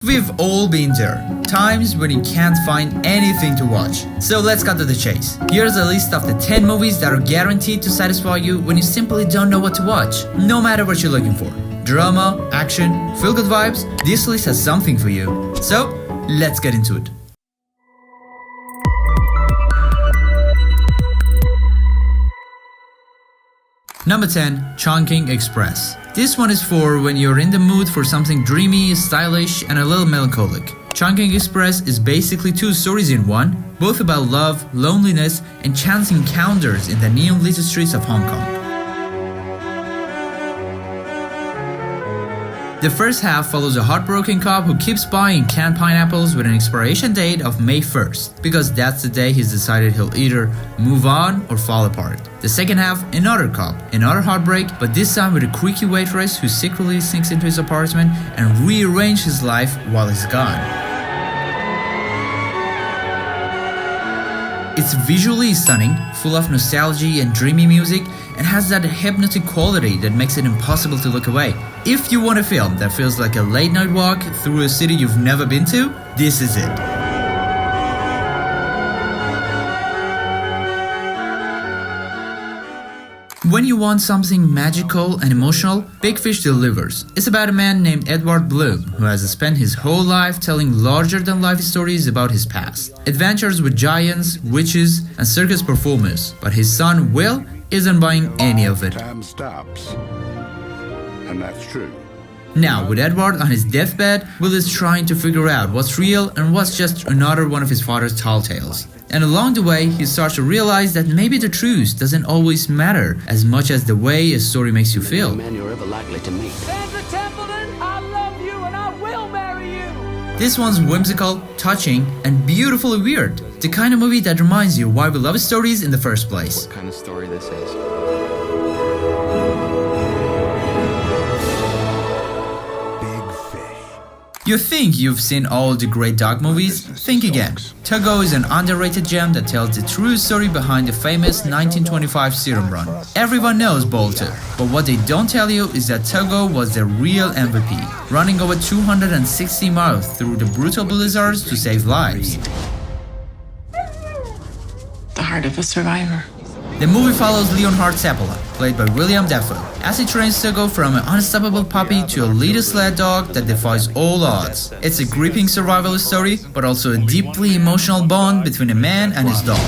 We've all been there, times when you can't find anything to watch. So let's cut to the chase. Here's a list of the 10 movies that are guaranteed to satisfy you when you simply don't know what to watch, no matter what you're looking for. Drama, action, feel-good vibes, this list has something for you. So, let's get into it. Number 10. Chungking Express. This one is for when you're in the mood for something dreamy, stylish, and a little melancholic. Chungking Express is basically two stories in one, both about love, loneliness, and chance encounters in the neon-lit streets of Hong Kong. The first half follows a heartbroken cop who keeps buying canned pineapples with an expiration date of May 1st, because that's the day he's decided he'll either move on or fall apart. The second half, another cop, another heartbreak, but this time with a creaky waitress who secretly sneaks into his apartment and rearranges his life while he's gone. It's visually stunning, full of nostalgia and dreamy music, and has that hypnotic quality that makes it impossible to look away. If you want a film that feels like a late night walk through a city you've never been to, this is it. When you want something magical and emotional, Big Fish delivers. It's about a man named Edward Bloom who has spent his whole life telling larger-than-life stories about his past. Adventures with giants, witches, and circus performers. But his son, Will, isn't buying any of it. Time stops. And that's true. Now, with Edward on his deathbed, Will is trying to figure out what's real and what's just another one of his father's tall tales. And along the way, he starts to realize that maybe the truth doesn't always matter as much as the way a story makes you feel. Man you're ever likely to meet. Sandra Templeton, I love you and I will marry you. This one's whimsical, touching, and beautifully weird. The kind of movie that reminds you why we love stories in the first place. What kind of story this is? You think you've seen all the great dog movies? Think again. Togo is an underrated gem that tells the true story behind the famous 1925 serum run. Everyone knows Bolter, but what they don't tell you is that Togo was the real MVP, running over 260 miles through the brutal blizzards to save lives. The heart of a survivor. The movie follows Leonhard Seppala, played by William Dafoe, as he trains to go from an unstoppable puppy to a leader sled dog that defies all odds. It's a gripping survivalist story, but also a deeply emotional bond between a man and his dog.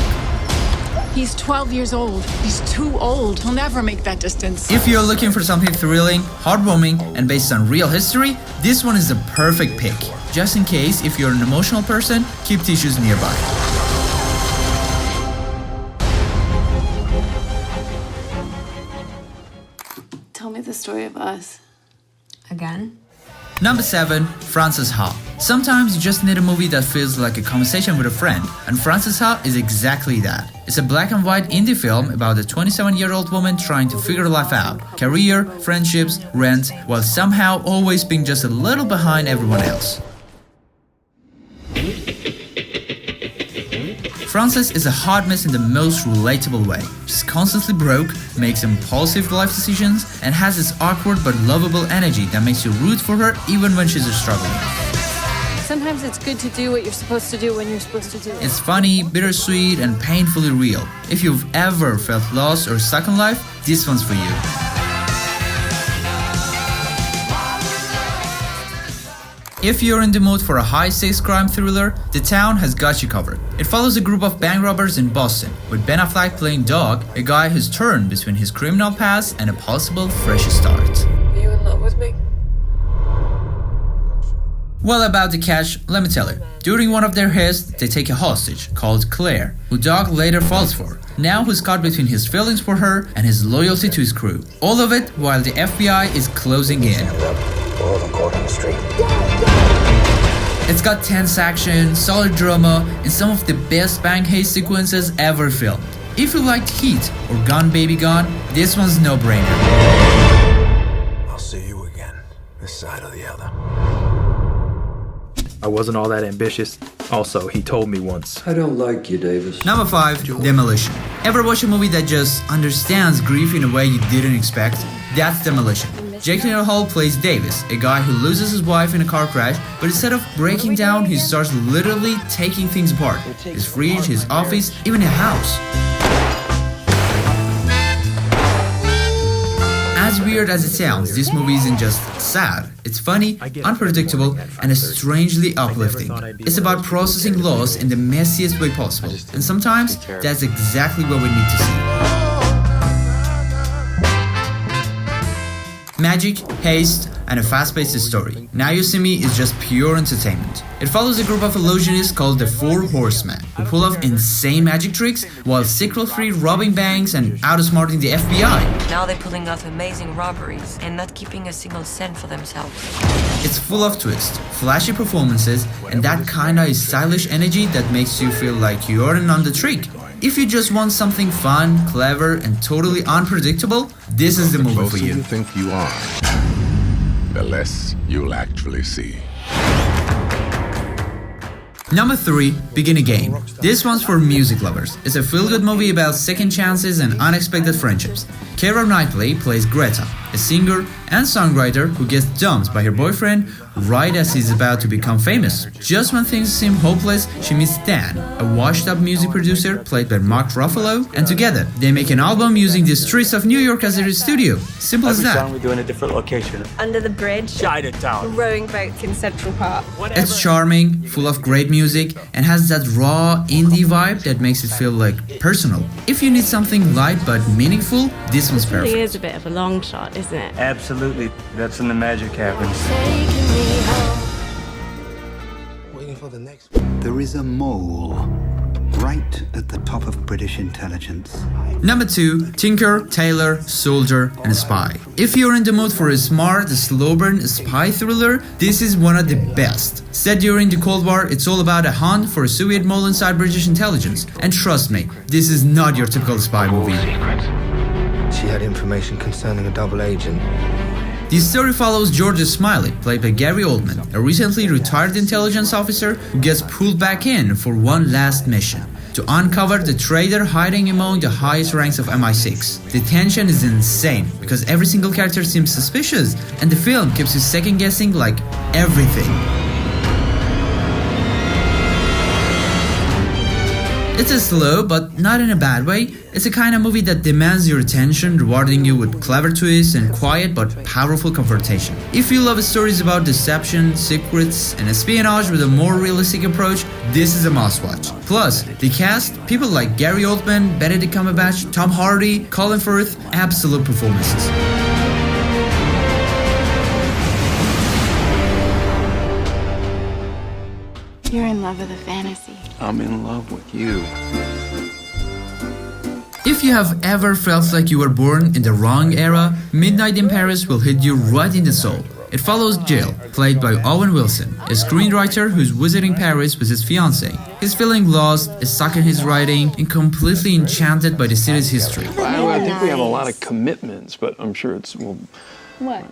He's 12 years old. He's too old. He'll never make that distance. If you're looking for something thrilling, heartwarming, and based on real history, this one is the perfect pick. Just in case, if you're an emotional person, keep tissues nearby. Tell me the story of us. Again? Number 7. Frances Ha. Sometimes you just need a movie that feels like a conversation with a friend, and Frances Ha is exactly that. It's a black and white indie film about a 27-year-old woman trying to figure life out, career, friendships, rent, while somehow always being just a little behind everyone else. Frances is a hot mess in the most relatable way. She's constantly broke, makes impulsive life decisions, and has this awkward but lovable energy that makes you root for her even when she's struggling. Sometimes it's good to do what you're supposed to do when you're supposed to do it. It's funny, bittersweet, and painfully real. If you've ever felt lost or stuck in life, this one's for you. If you're in the mood for a high-stakes crime thriller, The Town has got you covered. It follows a group of bank robbers in Boston, with Ben Affleck playing Dog, a guy who's torn between his criminal past and a possible fresh start. Are you in love with me? Well, about the catch, let me tell you. During one of their heists, they take a hostage, called Claire, who Dog later falls for. Now he's caught between his feelings for her and his loyalty to his crew. All of it while the FBI is closing in. It's got tense action, solid drama, and some of the best bank heist sequences ever filmed. If you liked Heat or Gone Baby Gone, this one's no-brainer. I'll see you again, this side or the other. I wasn't all that ambitious. Also, he told me once. I don't like you, Davis. Number 5. Demolition. Ever watch a movie that just understands grief in a way you didn't expect? That's Demolition. Jake Gyllenhaal plays Davis, a guy who loses his wife in a car crash, but instead of breaking down, he starts literally taking things apart. His fridge, his office, even a house. As weird as it sounds, this movie isn't just sad. It's funny, unpredictable, and strangely uplifting. It's about processing loss in the messiest way possible. And sometimes, that's exactly what we need to see. Magic, haste, and a fast-paced story. Now You See Me is just pure entertainment. It follows a group of illusionists called the Four Horsemen, who pull off insane magic tricks while secret-free robbing banks and outsmarting the FBI. Now they're pulling off amazing robberies and not keeping a single cent for themselves. It's full of twists, flashy performances, and that kinda stylish energy that makes you feel like you're in on the trick. If you just want something fun, clever, and totally unpredictable, this is the movie for The closer you. you think you are, the less you'll actually see. Number 3, Begin Again. This one's for music lovers. It's a feel-good movie about second chances and unexpected friendships. Keira Knightley plays Greta, a singer and songwriter who gets dumped by her boyfriend right as he's about to become famous. Just when things seem hopeless, she meets Dan, a washed-up music producer played by Mark Ruffalo, and together they make an album using the streets of New York as their studio. Simple as that. we do in a different location. Under the bridge, Chinatown. rowing boats in Central Park. It's charming, full of great music, and has that raw indie vibe that makes it feel like personal. If you need something light but meaningful, this one's It really perfect. is a bit of a long shot, isn't it? Absolutely. That's when the magic happens. Waiting for the next. There is a mole right at the top of British intelligence. Number 2, Tinker, Tailor, Soldier, and Spy. If you're in the mood for a smart, slow-burn spy thriller, this is one of the best. Set during the Cold War, it's all about a hunt for a Soviet mole inside British intelligence. And trust me, this is not your typical spy movie. She had information concerning a double agent. The story follows George Smiley, played by Gary Oldman, a recently retired intelligence officer who gets pulled back in for one last mission, to uncover the traitor hiding among the highest ranks of MI6. The tension is insane, because every single character seems suspicious, and the film keeps you second-guessing like everything. It's a slow, but not in a bad way. It's a kind of movie that demands your attention, rewarding you with clever twists and quiet but powerful confrontation. If you love stories about deception, secrets, and espionage with a more realistic approach, this is a must-watch. Plus, the cast, people like Gary Oldman, Benedict Cumberbatch, Tom Hardy, Colin Firth, absolute performances. You're in love with a fantasy. I'm in love with you. If you have ever felt like you were born in the wrong era, Midnight in Paris will hit you right in the soul. It follows Jill, played by Owen Wilson, a screenwriter who's visiting Paris with his fiancée. He's feeling lost, stuck in his writing, and completely enchanted by the city's history. I think we have a lot of commitments, but I'm sure it's... Well,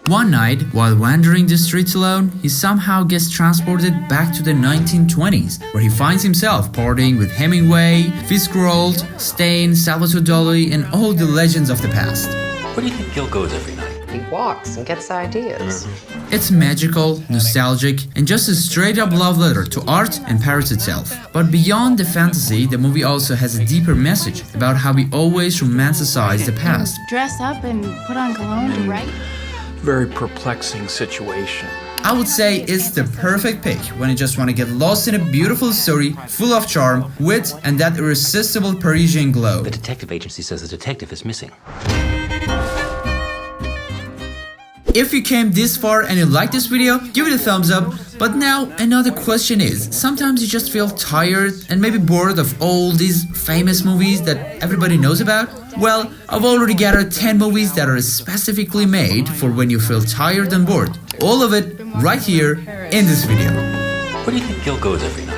One night, while wandering the streets alone, he somehow gets transported back to the 1920s, where he finds himself partying with Hemingway, Fitzgerald, Stein, Salvatore Dali, and all the legends of the past. where do you think Gil goes every night? He walks and gets ideas. It's magical, nostalgic, and just a straight-up love letter to art and Paris itself. But beyond the fantasy, the movie also has a deeper message about how we always romanticize the past. Dress up and put on cologne to write? Very perplexing situation. I would say it's the perfect pick when you just want to get lost in a beautiful story full of charm, wit, and that irresistible Parisian glow. The detective agency says the detective is missing. If you came this far and you liked this video, give it a thumbs up. But now another question is, sometimes you just feel tired and maybe bored of all these famous movies that everybody knows about? Well, I've already gathered 10 movies that are specifically made for when you feel tired and bored. All of it right here in this video. Where do you think Gil goes every night?